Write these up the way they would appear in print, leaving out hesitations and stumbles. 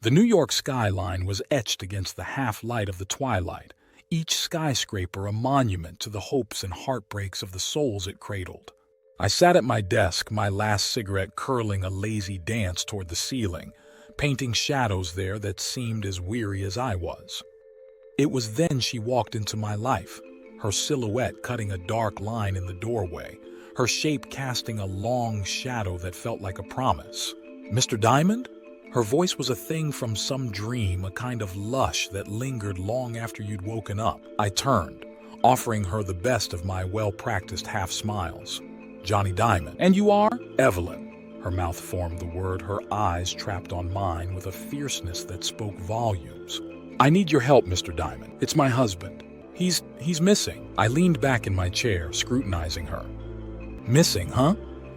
The New York skyline was etched against the half-light of the twilight, each skyscraper a monument to the hopes and heartbreaks of the souls it cradled. I sat at my desk, my last cigarette curling a lazy dance toward the ceiling, painting shadows there that seemed as weary as I was. It was then she walked into my life, her silhouette cutting a dark line in the doorway, her shape casting a long shadow that felt like a promise. "Mr. Diamond?" Her voice was a thing from some dream, a kind of lush that lingered long after you'd woken up. I turned, offering her the best of my well-practiced half-smiles. "Johnny Diamond." "And you are?" "Evelyn." Her mouth formed the word, her eyes trapped on mine with a fierceness that spoke volumes. "I need your help, Mr. Diamond. It's my husband. He's missing." I leaned back in my chair, scrutinizing her. "Missing, huh?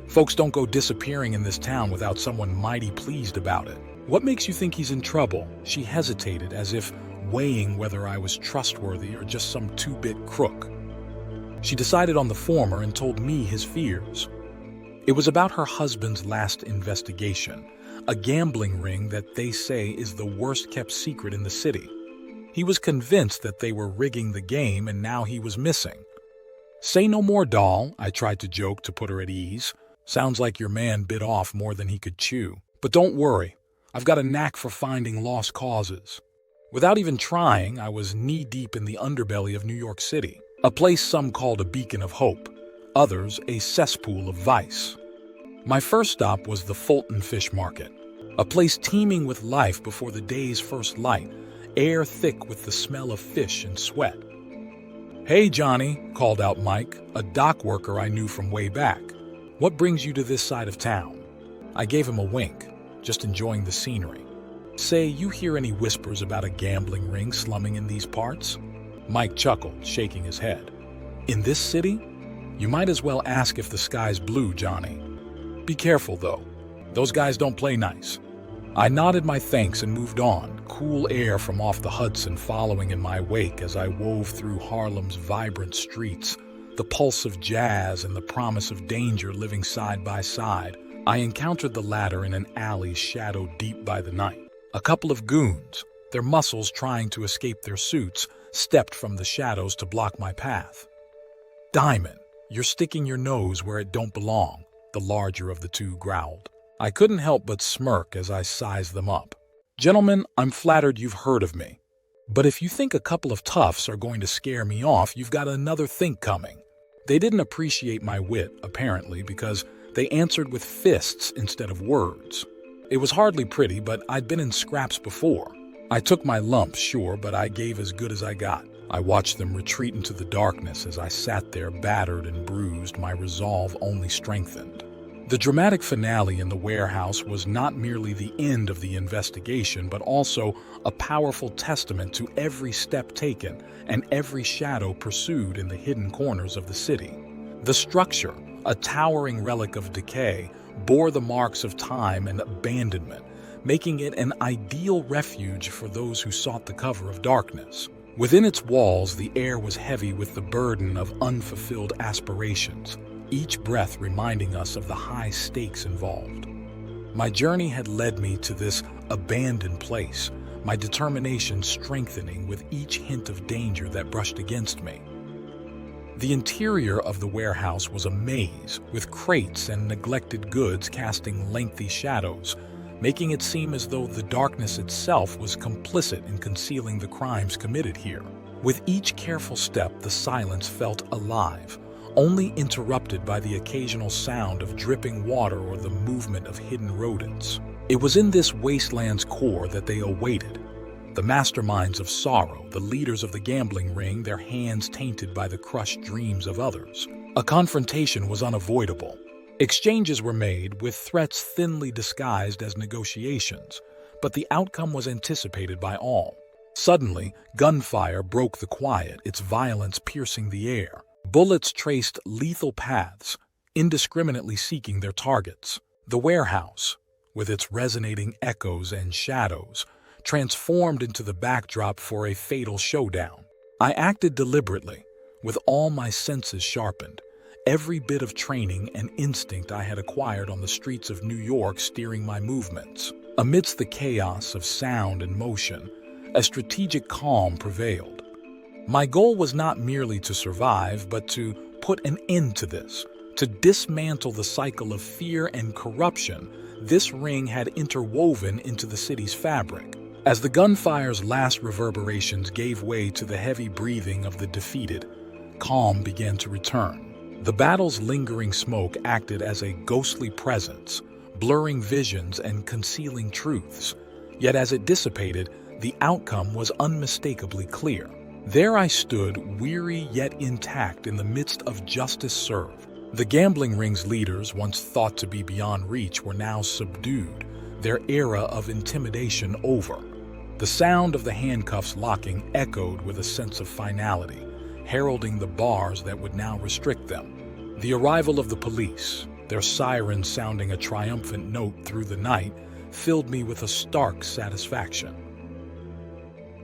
Folks don't go disappearing in this town without someone mighty pleased about it. What makes you think he's in trouble?" She hesitated, as if weighing whether I was trustworthy or just some two-bit crook. She decided on the former and told me his fears. It was about her husband's last investigation, a gambling ring that they say is the worst-kept secret in the city. He was convinced that they were rigging the game, and now he was missing. "Say no more, doll," I tried to joke to put her at ease. "Sounds like your man bit off more than he could chew. But don't worry, I've got a knack for finding lost causes." Without even trying, I was knee-deep in the underbelly of New York City, a place some called a beacon of hope, others a cesspool of vice. My first stop was the Fulton Fish Market, a place teeming with life before the day's first light, air thick with the smell of fish and sweat. "Hey, Johnny," called out Mike, a dock worker I knew from way back. "What brings you to this side of town?" I gave him a wink, just enjoying the scenery. "Say, you hear any whispers about a gambling ring slumming in these parts?" Mike chuckled, shaking his head. "In this city? You might as well ask if the sky's blue, Johnny. Be careful, though. Those guys don't play nice." I nodded my thanks and moved on, cool air from off the Hudson following in my wake as I wove through Harlem's vibrant streets, the pulse of jazz and the promise of danger living side by side. I encountered the latter in an alley shadowed deep by the night. A couple of goons, their muscles trying to escape their suits, stepped from the shadows to block my path. "Diamond, you're sticking your nose where it don't belong," the larger of the two growled. I couldn't help but smirk as I sized them up. "Gentlemen, I'm flattered you've heard of me. But if you think a couple of toughs are going to scare me off, you've got another think coming." They didn't appreciate my wit, apparently, because they answered with fists instead of words. It was hardly pretty, but I'd been in scraps before. I took my lumps, sure, but I gave as good as I got. I watched them retreat into the darkness as I sat there battered and bruised, my resolve only strengthened. The dramatic finale in the warehouse was not merely the end of the investigation, but also a powerful testament to every step taken and every shadow pursued in the hidden corners of the city. The structure, a towering relic of decay, bore the marks of time and abandonment, making it an ideal refuge for those who sought the cover of darkness. Within its walls, the air was heavy with the burden of unfulfilled aspirations, each breath reminding us of the high stakes involved. My journey had led me to this abandoned place, my determination strengthening with each hint of danger that brushed against me. The interior of the warehouse was a maze, with crates and neglected goods casting lengthy shadows, making it seem as though the darkness itself was complicit in concealing the crimes committed here. With each careful step, the silence felt alive, only interrupted by the occasional sound of dripping water or the movement of hidden rodents. It was in this wasteland's core that they awaited, the masterminds of sorrow, the leaders of the gambling ring, their hands tainted by the crushed dreams of others. A confrontation was unavoidable. Exchanges were made, with threats thinly disguised as negotiations, but the outcome was anticipated by all. Suddenly, gunfire broke the quiet, its violence piercing the air. Bullets traced lethal paths, indiscriminately seeking their targets. The warehouse, with its resonating echoes and shadows, transformed into the backdrop for a fatal showdown. I acted deliberately, with all my senses sharpened, every bit of training and instinct I had acquired on the streets of New York steering my movements. Amidst the chaos of sound and motion, a strategic calm prevailed. My goal was not merely to survive, but to put an end to this, to dismantle the cycle of fear and corruption this ring had interwoven into the city's fabric. As the gunfire's last reverberations gave way to the heavy breathing of the defeated, calm began to return. The battle's lingering smoke acted as a ghostly presence, blurring visions and concealing truths. Yet as it dissipated, the outcome was unmistakably clear. There I stood, weary yet intact in the midst of justice served. The gambling ring's leaders, once thought to be beyond reach, were now subdued, their era of intimidation over. The sound of the handcuffs locking echoed with a sense of finality, heralding the bars that would now restrict them. The arrival of the police, their sirens sounding a triumphant note through the night, filled me with a stark satisfaction.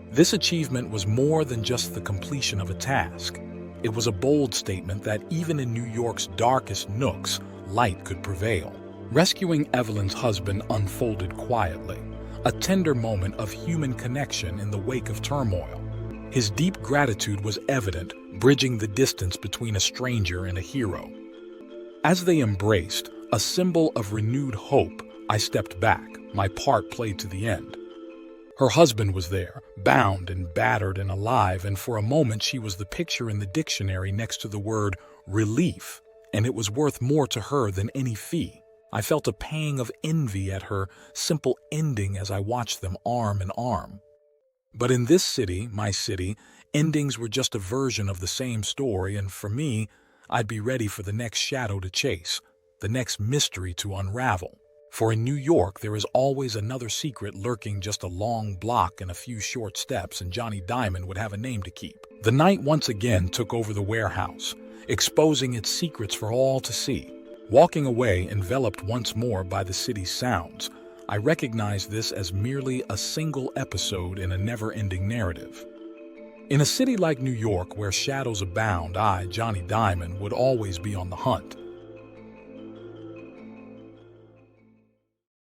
This achievement was more than just the completion of a task. It was a bold statement that even in New York's darkest nooks, light could prevail. Rescuing Evelyn's husband unfolded quietly, a tender moment of human connection in the wake of turmoil. His deep gratitude was evident, bridging the distance between a stranger and a hero. As they embraced, a symbol of renewed hope, I stepped back, my part played to the end. Her husband was there, bound and battered and alive, and for a moment she was the picture in the dictionary next to the word relief, and it was worth more to her than any fee. I felt a pang of envy at her simple ending as I watched them arm in arm. But in this city, my city, endings were just a version of the same story, and for me, I'd be ready for the next shadow to chase, the next mystery to unravel. For in New York, there is always another secret lurking just a long block and a few short steps, and Johnny Diamond would have a name to keep. The night once again took over the warehouse, exposing its secrets for all to see. Walking away, enveloped once more by the city's sounds, I recognized this as merely a single episode in a never-ending narrative. In a city like New York, where shadows abound, I, Johnny Diamond, would always be on the hunt.